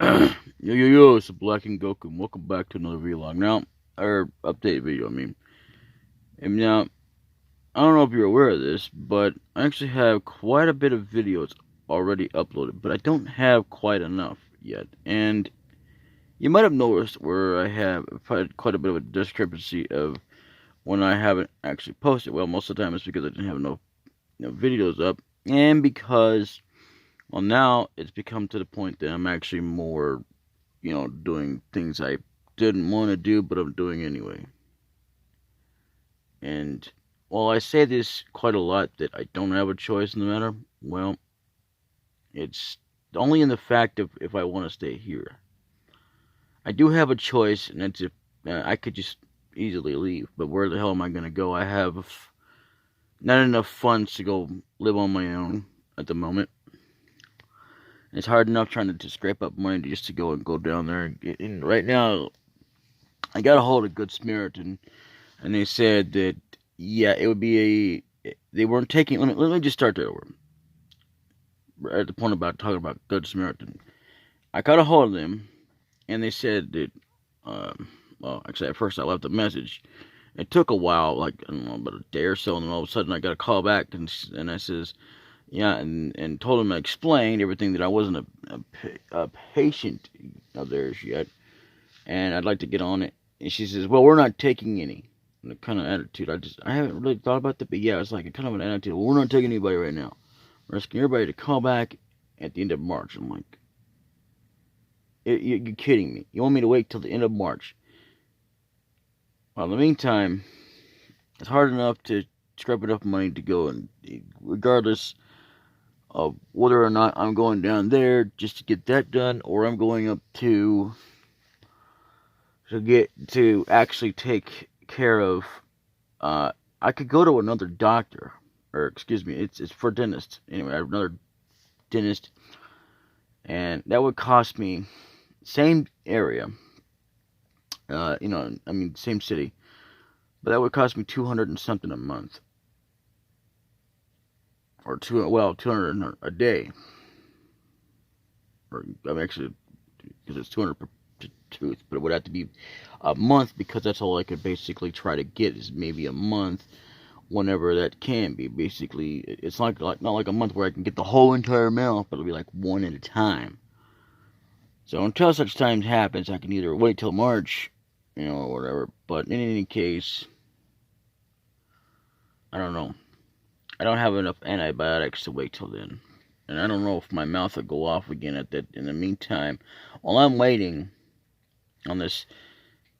Yo, it's DaBLackKingGoku, and welcome back to another vlog. Now, or update video, I mean. And now, I don't know if you're aware of this, but I actually have quite a bit of videos already uploaded, but I don't have quite enough yet. And you might have noticed where I have quite a bit of a discrepancy of when I haven't actually posted. Well, most of the time it's because I didn't have enough videos up, and because, well, now it's become to the point that I'm actually more doing things I didn't want to do, but I'm doing anyway. And while I say this quite a lot, that I don't have a choice in the matter, well, it's only in the fact of if I want to stay here. I do have a choice, and that's if I could just easily leave, but where the hell am I going to go? I have not enough funds to go live on my own at the moment. It's hard enough trying to scrape up money just to go down there. And right now, I got a hold of Good Samaritan, and they said that, yeah, it would be they weren't taking. Let me just start there over. At the point about talking about Good Samaritan, I got a hold of them, and they said that. Well, actually, at first I left a message. It took a while, like, I don't know, about a day or so, and then all of a sudden I got a call back, and I says, yeah, and told him I explained everything, that I wasn't a patient of theirs yet, and I'd like to get on it. And she says, well, we're not taking any. And the kind of attitude, I haven't really thought about that, but yeah, it's like a kind of an attitude. Well, we're not taking anybody right now. We're asking everybody to call back at the end of March. I'm like, you're kidding me. You want me to wait till the end of March? Well, in the meantime, it's hard enough to scrap enough money to go, and regardless of whether or not I'm going down there just to get that done, or I'm going up to actually take care of. I could go to another doctor, or excuse me, it's for dentist. Anyway, I have another dentist, and that would cost me, same area. I mean, same city, but that would cost me 200 and something a month, or 200 a day, or I mean, actually, because it's 200 per tooth, but it would have to be a month, because that's all I could basically try to get, is maybe a month, whenever that can be. Basically, it's not like a month where I can get the whole entire mouth, but it'll be like one at a time. So until such time happens, I can either wait till March, or whatever. But in any case, I don't know. I don't have enough antibiotics to wait till then, and I don't know if my mouth will go off again at that. In the meantime, while I'm waiting on this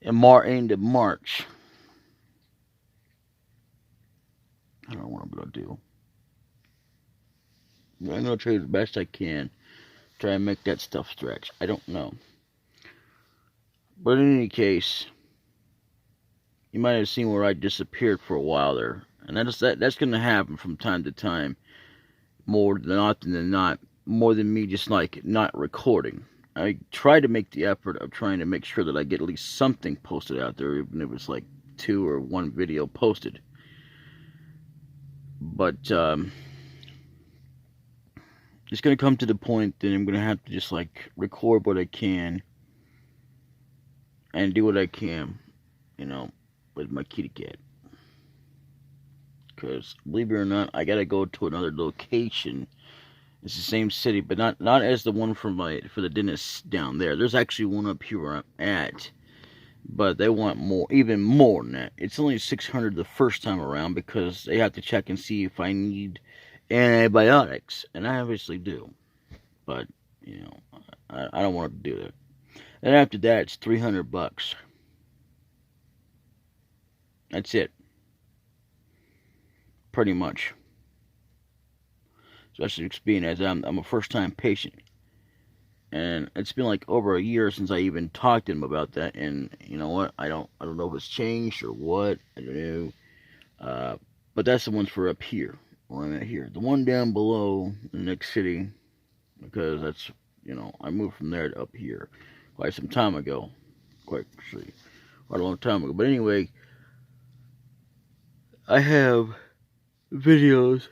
end of March, I don't know what I'm gonna do. I'm gonna try the best I can, try and make that stuff stretch. I don't know, but in any case, you might have seen where I disappeared for a while there, and that's gonna happen from time to time, more than often than not, more than me just like not recording. I try to make the effort of trying to make sure that I get at least something posted out there, even if it's like 2 or 1 video posted. But it's gonna come to the point that I'm gonna have to just like record what I can and do what I can, with my kitty cat. Because believe it or not, I gotta go to another location. It's the same city, but not as the one for the dentist down there. There's actually one up here where I'm at, but they want more, even more than that. It's only 600 the first time around, because they have to check and see if I need antibiotics, and I obviously do. But I don't want to do that. And after that, it's $300. That's it, pretty much. Especially being as I'm a first time patient, and it's been like over a year since I even talked to him about that. And you know what? I don't know if it's changed or what. I don't know. But that's the ones for up here, where I'm at here. The one down below, the next city, because that's, I moved from there to up here quite some time ago. Quite a long time ago. But anyway, I have videos.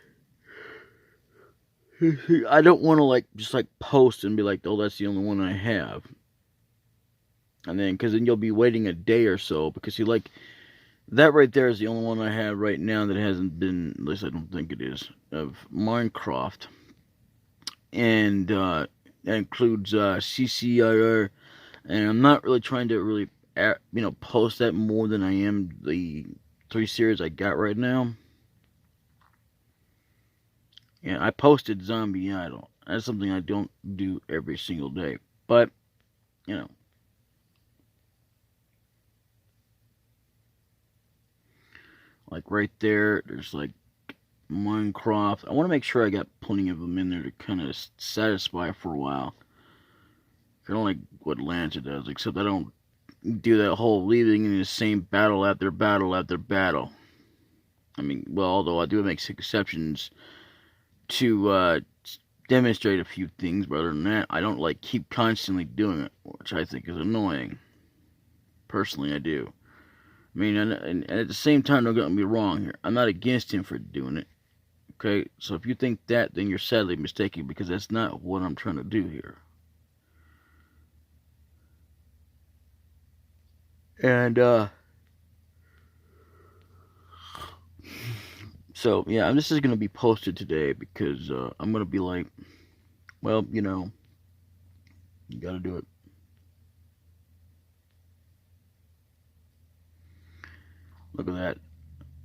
I don't want to just post and be like, oh, that's the only one I have. And then, because then you'll be waiting a day or so, because you that right there is the only one I have right now that hasn't been, at least I don't think it is, of Minecraft. And that includes CCIR, and I'm not really trying to post that more than I am the 3 series I got right now. Yeah, I posted Zombie Idol. That's something I don't do every single day. But, you know, like right there's Minecraft. I want to make sure I got plenty of them in there to kind of satisfy for a while. Kind of like what Lancer does, except I don't do that whole leaving in the same battle after battle after battle. I mean, well, although I do make exceptions to demonstrate a few things, but other than that, I don't keep constantly doing it, which I think is annoying. Personally, I do. I mean, and at the same time, don't get me wrong here. I'm not against him for doing it. Okay, so if you think that, then you're sadly mistaken, because that's not what I'm trying to do here. And so yeah, this is gonna be posted today because I'm gonna be like, well, you gotta do it. Look at that,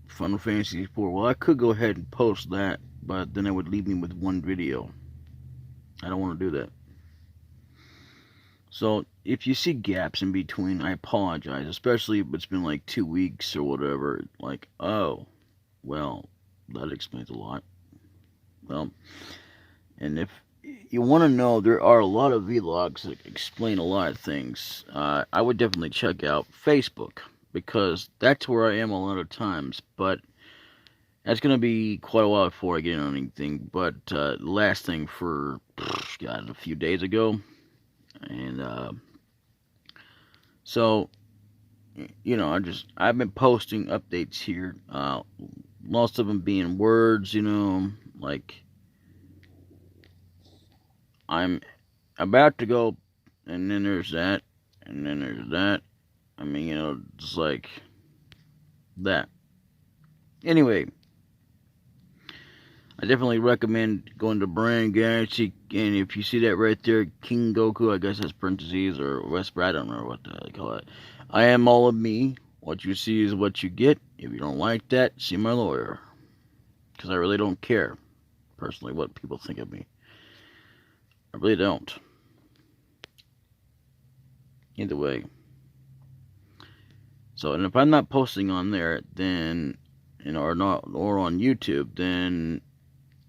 Final Fantasy 4. Well, I could go ahead and post that, but then it would leave me with one video. I don't want to do that. So if you see gaps in between, I apologize, especially if it's been 2 weeks or whatever. Oh, well, that explains a lot. Well, and if you want to know, there are a lot of vlogs that explain a lot of things. I would definitely check out Facebook, because that's where I am a lot of times. But that's going to be quite a while before I get on anything. But last thing for, God, a few days ago. And so, I've been posting updates here. Most of them being words, like I'm about to go, and then there's that, and then there's that. I mean, just like that. Anyway, I definitely recommend going to Brand Galaxy, and if you see that right there, King Goku, I guess that's parentheses, or Whisper, I don't know what the hell they call it. I am all of me. What you see is what you get. If you don't like that, see my lawyer. Because I really don't care, personally, what people think of me. I really don't. Either way. So, and if I'm not posting on there, then, or on YouTube, then,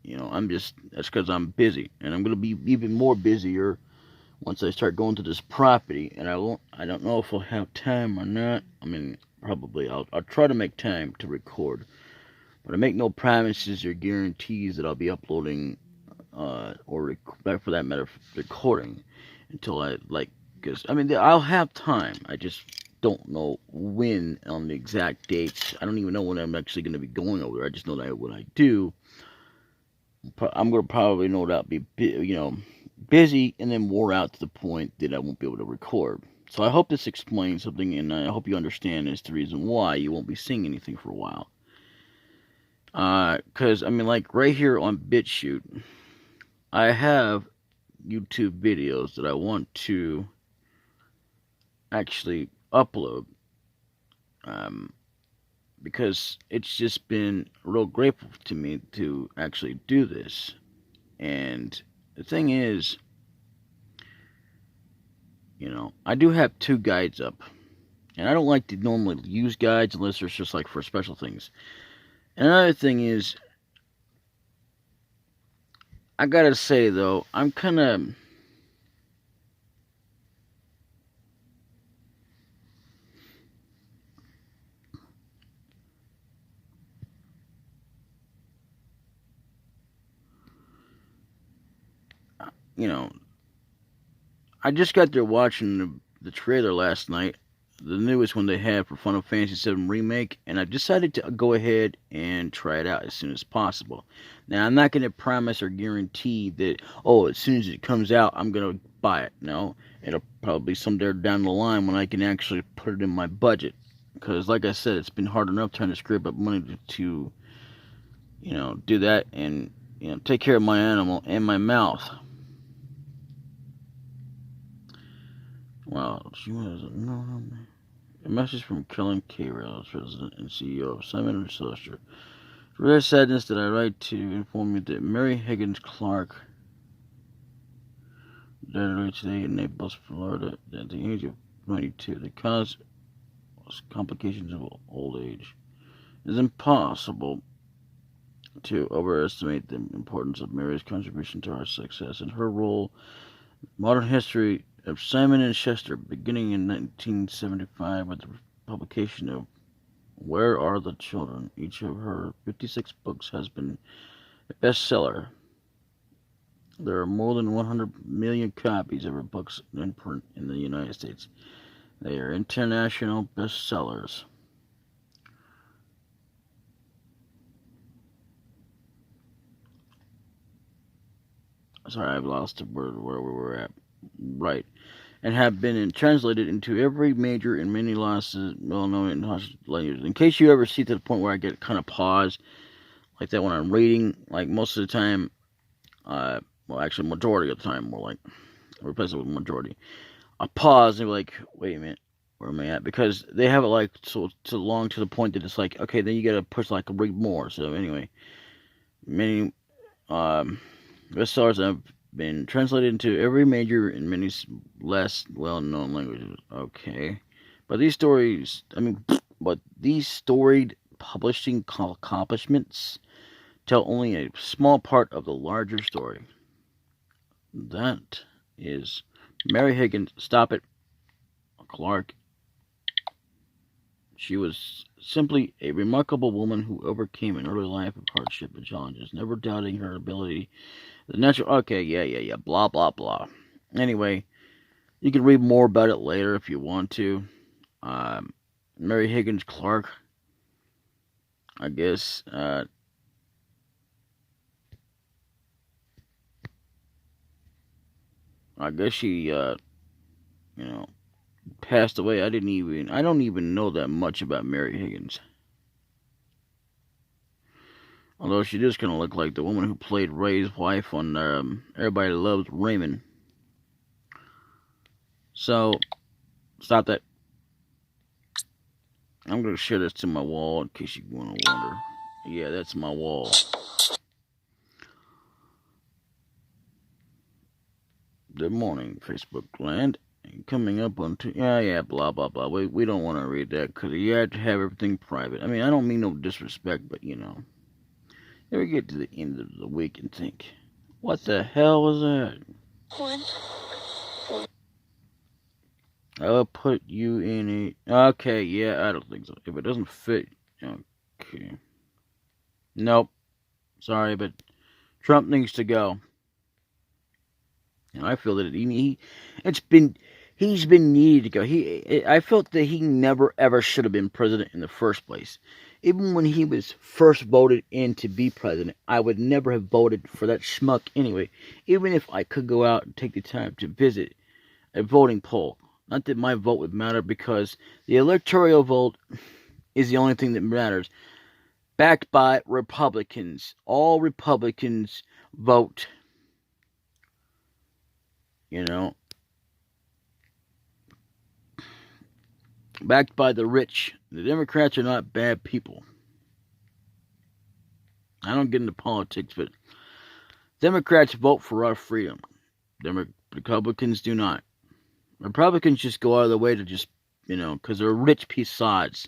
that's because I'm busy. And I'm going to be even more busier once I start going to this property. And I don't know if I'll have time or not. I mean, probably I'll try to make time to record. But I make no promises or guarantees that I'll be uploading, or for that matter, recording, until because, I'll have time. I just don't know when on the exact dates. I don't even know when I'm actually going to be going over there. I just know that when I do, I'm going to probably know that I'll be, busy and then wore out to the point that I won't be able to record. So I hope this explains something, and I hope you understand as the reason why you won't be seeing anything for a while. Because, right here on BitChute, I have YouTube videos that I want to actually upload. Because it's just been real grateful to me to actually do this. And the thing is, I do have 2 guides up. And I don't like to normally use guides unless it's just for special things. And another thing is, I gotta say though, I'm kind of, I just got there watching the trailer last night the newest one they have for Final Fantasy VII Remake, and I decided to go ahead and try it out as soon as possible. Now, I'm not going to promise or guarantee that, oh, as soon as it comes out, I'm going to buy it. No, it'll probably be somewhere down the line when I can actually put it in my budget. Because, like I said, it's been hard enough trying to scrape up money to do that and, take care of my animal and my mouth. Wow, she was a message from Kellen K. Rails, President and CEO of Simon & Schuster. For their sadness that I write to inform you that Mary Higgins Clark died early today in Naples, Florida, at the age of 92. The cause was complications of old age. It is impossible to overestimate the importance of Mary's contribution to our success and her role in modern history of Simon & Schuster, beginning in 1975 with the publication of Where Are the Children? Each of her 56 books has been a bestseller. There are more than 100 million copies of her books in print in the United States. They are international bestsellers. Sorry, I've lost where we were at. Right. And have been translated into every major and many well-known and languages. In case you ever see to the point where I get kind of paused, like that when I'm reading, like most of the time, well, actually, majority of the time, more like, replace it with majority. I pause and be like, wait a minute, where am I at? Because they have it like so long to the point that it's like, okay, then you gotta push like read more. So anyway, many bestsellers have been translated into every major and many less well-known languages. Okay, but these storied publishing accomplishments tell only a small part of the larger story. That is Mary Higgins. Stop it, Clark. She was simply a remarkable woman who overcame an early life of hardship and challenges, never doubting her ability. The natural. Okay, yeah. Blah blah blah. Anyway, you can read more about it later if you want to. Mary Higgins Clark. I guess. I guess she, passed away. I don't even know that much about Mary Higgins. Although she does kind of look like the woman who played Ray's wife on Everybody Loves Raymond. So, stop that. I'm going to share this to my wall in case you want to wonder. Yeah, that's my wall. Good morning, Facebook land. Coming up on blah blah blah. We don't want to read that because you have to have everything private. I mean, I don't mean no disrespect, but you ever get to the end of the week and think, what the hell was that? I'll put you in a. Okay, yeah, I don't think so. If it doesn't fit, okay. Nope. Sorry, but Trump needs to go. And I feel that he's been needed to go. I felt that he never ever should have been president in the first place. Even when he was first voted in to be president, I would never have voted for that schmuck anyway. Even if I could go out and take the time to visit a voting poll. Not that my vote would matter because the electoral vote is the only thing that matters. Backed by Republicans. All Republicans vote. Backed by the rich. The Democrats are not bad people. I don't get into politics, but Democrats vote for our freedom. Republicans do not. Republicans just go out of the way to just, because they're rich besides.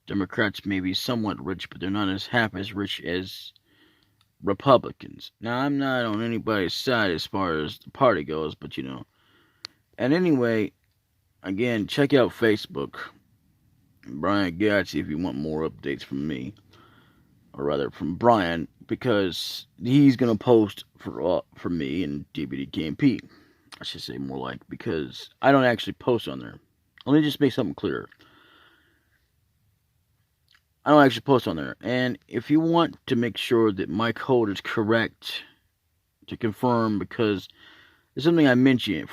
Democrats may be somewhat rich, but they're not as half as rich as Republicans. Now, I'm not on anybody's side as far as the party goes, but And anyway, again, check out Facebook. Brian Gatsby if you want more updates from me. Or rather, from Brian, because he's going to post for me and DBDKMP. I should say more like, because I don't actually post on there. Let me just make something clear. I don't actually post on there. And if you want to make sure that my code is correct to confirm, because there's something I mentioned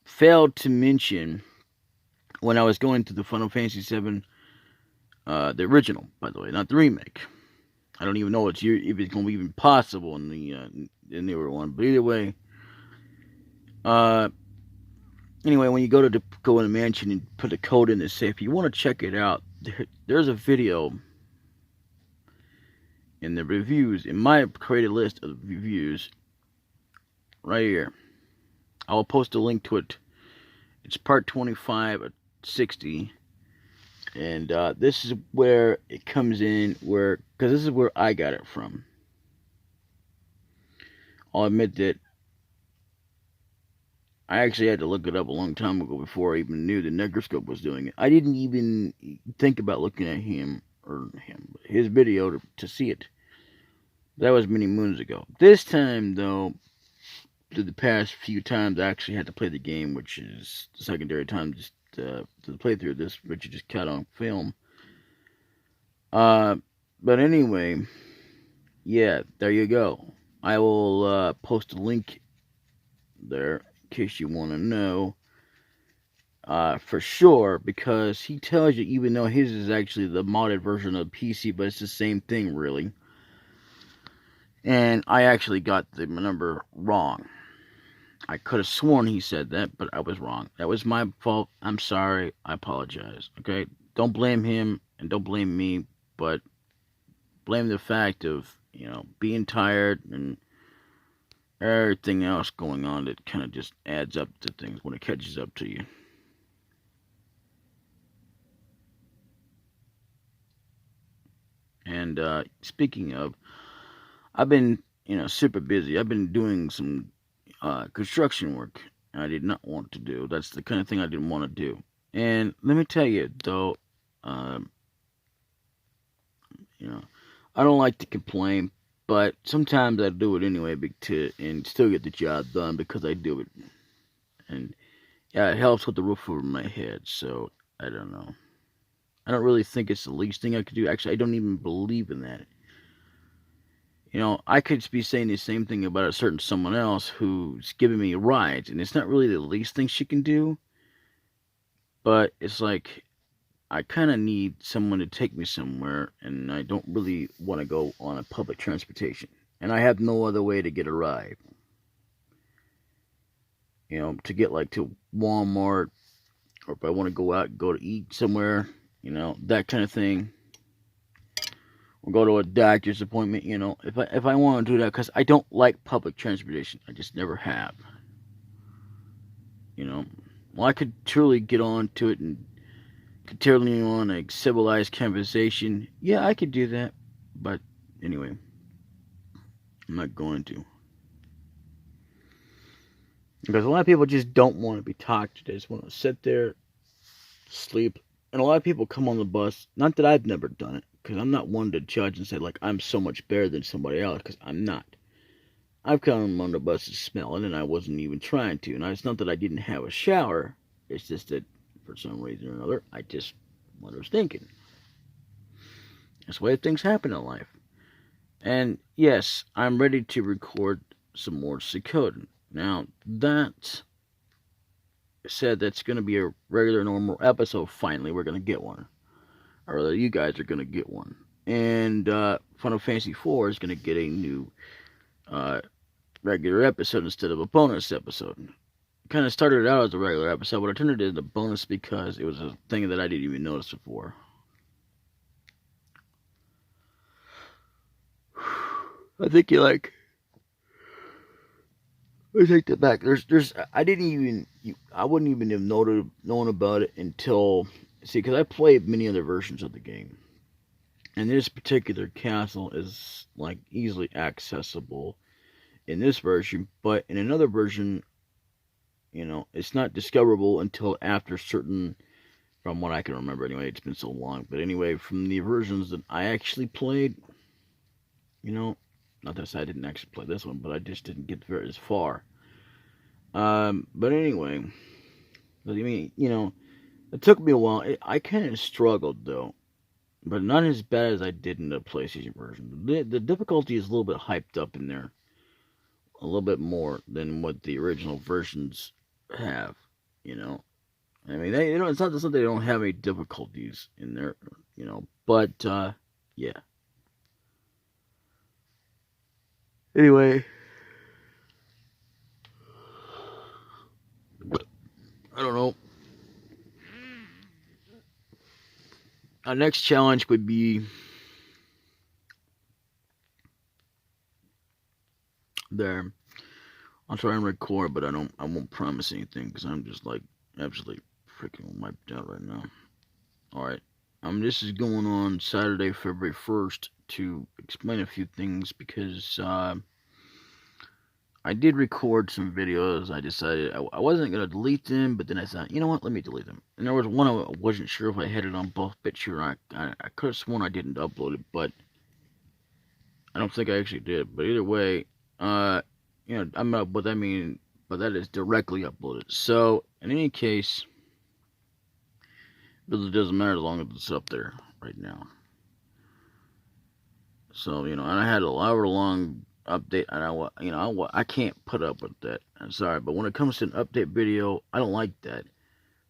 failed to mention when I was going through the Final Fantasy VII, the original, by the way, not the remake. I don't even know if it's going to be even possible in the newer one. But either way, anyway, when you go in a mansion and put a code in the safe, you want to check it out. There's a video in the reviews, in my created list of reviews, right here. I will post a link to it. It's part 25 of 60. And this is where it comes in, because this is where I got it from. I'll admit that I actually had to look it up a long time ago before I even knew that Negroscope was doing it. I didn't even think about looking at his video to see it. That was many moons ago. This time, though, through the past few times, I actually had to play the game, which is the secondary time just to the playthrough of this, which you just cut on film. But anyway, yeah, there you go. I will post a link there in case you want to know for sure, because he tells you, even though his is actually the modded version of PC, but it's the same thing, really. And I actually got the number wrong. I could have sworn he said that, but I was wrong. That was my fault. I'm sorry. I apologize. Okay? Don't blame him and don't blame me, but blame the fact of, being tired and everything else going on that kind of just adds up to things when it catches up to you. And speaking of, I've been, super busy. I've been doing some construction work I did not want to do. That's the kind of thing I didn't want to do. And let me tell you, though, I don't like to complain, but sometimes I do it anyway and still get the job done because I do it. And yeah, it helps with the roof over my head, so I don't know. I don't really think it's the least thing I could do. Actually, I don't even believe in that. I could be saying the same thing about a certain someone else who's giving me rides, and it's not really the least thing she can do, but it's like I kind of need someone to take me somewhere, and I don't really want to go on a public transportation, and I have no other way to get a ride. To get to Walmart, or if I want to go out and go to eat somewhere, that kind of thing. Or go to a doctor's appointment, if I want to do that, because I don't like public transportation. I just never have. Well, I could truly get on to it and continue on a civilized conversation. Yeah, I could do that. But anyway, I'm not going to. Because a lot of people just don't want to be talked to. They just want to sit there, sleep. And a lot of people come on the bus. Not that I've never done it, because I'm not one to judge and say, I'm so much better than somebody else, because I'm not. I've come on the bus to smell it, and I wasn't even trying to. And it's not that I didn't have a shower. It's just that, for some reason or another, I just what I was thinking. That's the way things happen in life. And yes, I'm ready to record some more Suikoden. Now, that said, that's going to be a regular, normal episode. Finally, we're going to get one. Or rather, you guys are going to get one. And Final Fantasy IV is going to get a new regular episode instead of a bonus episode. It kind of started out as a regular episode, but I turned it into a bonus because it was a thing that I didn't even notice before. I think I take that back. I wouldn't even have known about it until, because I played many other versions of the game. And this particular castle is easily accessible in this version, but in another version, it's not discoverable until after certain, from what I can remember anyway, it's been so long. But anyway, from the versions that I actually played, not that I didn't actually play this one, but I just didn't get very as far. But anyway, But I mean, it took me a while. I kind of struggled though, but not as bad as I did in the PlayStation version. The difficulty is a little bit hyped up in there, a little bit more than what the original versions have. You know, I mean, it's not that they don't have any difficulties in there. But yeah. Anyway, I don't know. Our next challenge would be there. I'll try and record, but I won't promise anything because I'm just like absolutely freaking wiped out right now. All right. This is going on Saturday, February 1st to explain a few things because I did record some videos. I decided I wasn't going to delete them, but then I thought, you know what, let me delete them. And there was one I wasn't sure if I had it on both BitChute. I could have sworn I didn't upload it, but I don't think I actually did. But either way, I'm not, but that is directly uploaded. So, in any case, it doesn't matter as long as it's up there right now. So, and I had a hour-long update, and I can't put up with that. I'm sorry, but when it comes to an update video, I don't like that.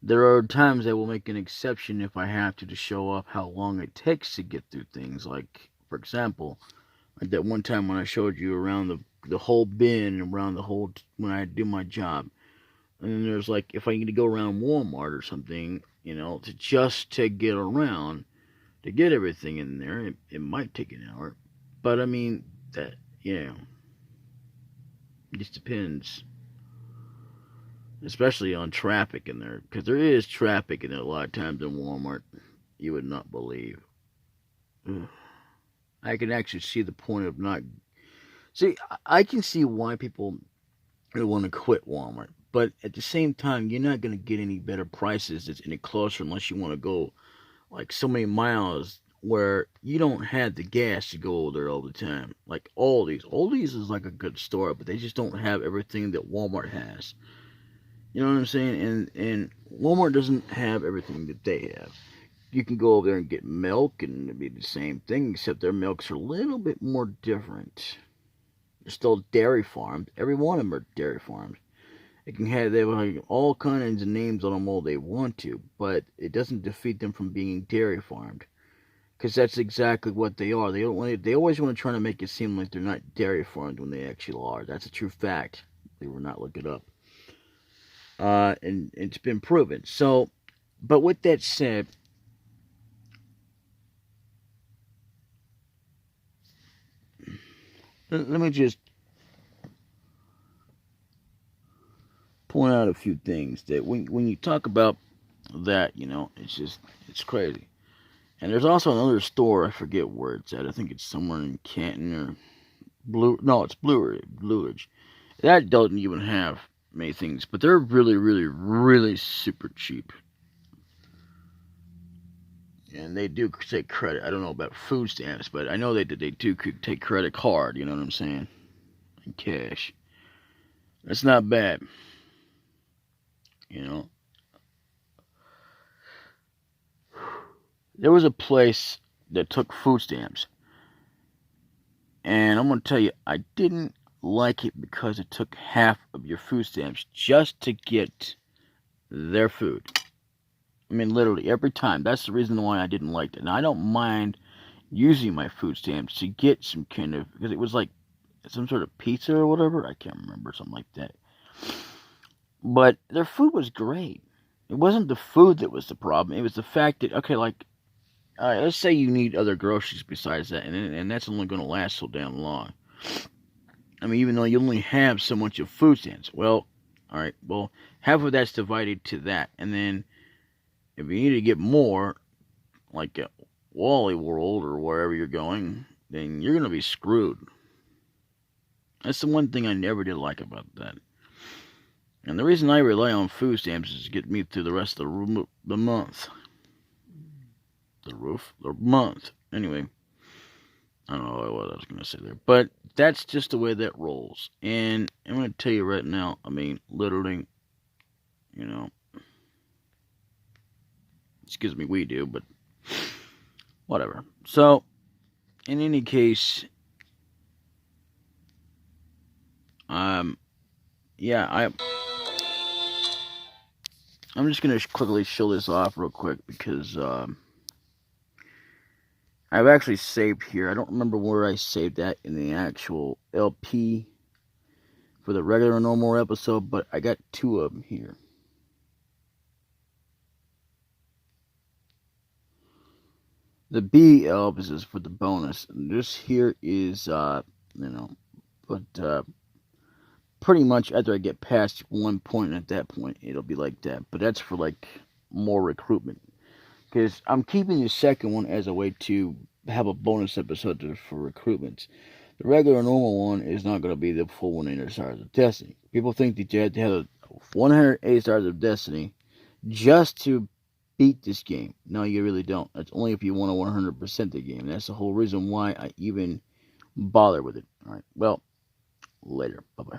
There are times I will make an exception if I have to show off how long it takes to get through things. Like, for example, like that one time when I showed you around the whole bin, around the whole, when I do my job. And then there's like, if I need to go around Walmart or something, to get around, to get everything in there, it might take an hour. But I mean, that, it just depends. Especially on traffic in there. Because there is traffic in there a lot of times in Walmart. You would not believe. Ugh. I can actually see the point of not. See, I can see why people want to quit Walmart. But at the same time, you're not going to get any better prices that's any closer unless you want to go like so many miles where you don't have the gas to go over there all the time. Like Aldi's. Aldi's is like a good store, but they just don't have everything that Walmart has. You know what I'm saying? And Walmart doesn't have everything that they have. You can go over there and get milk, and it'd be the same thing, except their milks are a little bit more different. They're still dairy farmed. Every one of them are dairy farmed. They have all kinds of names on them all they want to, but it doesn't defeat them from being dairy farmed, because that's exactly what they are. They always want to try to make it seem like they're not dairy farmed when they actually are. That's a true fact. They will not look it up. And it's been proven. So, but with that said, let me just point out a few things that when you talk about that, it's crazy. And there's also another store, I forget where it's at. I think it's somewhere in Canton or it's Blue Ridge. That doesn't even have many things, but they're really, really, really super cheap. And they do take credit. I don't know about food stamps, but I know they do take credit card, you know what I'm saying? And cash. That's not bad. There was a place that took food stamps. And I'm going to tell you, I didn't like it because it took half of your food stamps just to get their food. I mean, literally, every time. That's the reason why I didn't like it. Now, I don't mind using my food stamps to get some kind of, because it was like some sort of pizza or whatever. I can't remember, something like that. But their food was great. It wasn't the food that was the problem. It was the fact that, okay, like, all right, let's say you need other groceries besides that, and that's only going to last so damn long. I mean, even though you only have so much of food stamps. Well, all right, well, half of that's divided to that. And then if you need to get more, like at Wally World or wherever you're going, then you're going to be screwed. That's the one thing I never did like about that. And the reason I rely on food stamps is to get me through the rest of the month. The month. Anyway, I don't know what I was going to say there. But that's just the way that rolls. And I'm going to tell you right now, I mean, literally, Excuse me, we do, but whatever. So, in any case, yeah, I'm just gonna quickly show this off real quick because I've actually saved here. I don't remember where I saved that in the actual LP for the regular No More episode, but I got two of them here. The B elves is for the bonus. And this here is, but pretty much after I get past one point, at that point, it'll be like that. But that's for like more recruitment. Because I'm keeping the second one as a way to have a bonus episode for recruitments. The regular normal one is not going to be the full 100 Stars of Destiny. People think that you have to have 108 Stars of Destiny just to beat this game. No, you really don't. That's only if you want to 100% the game. That's the whole reason why I even bother with it. Alright, well, later. Bye-bye.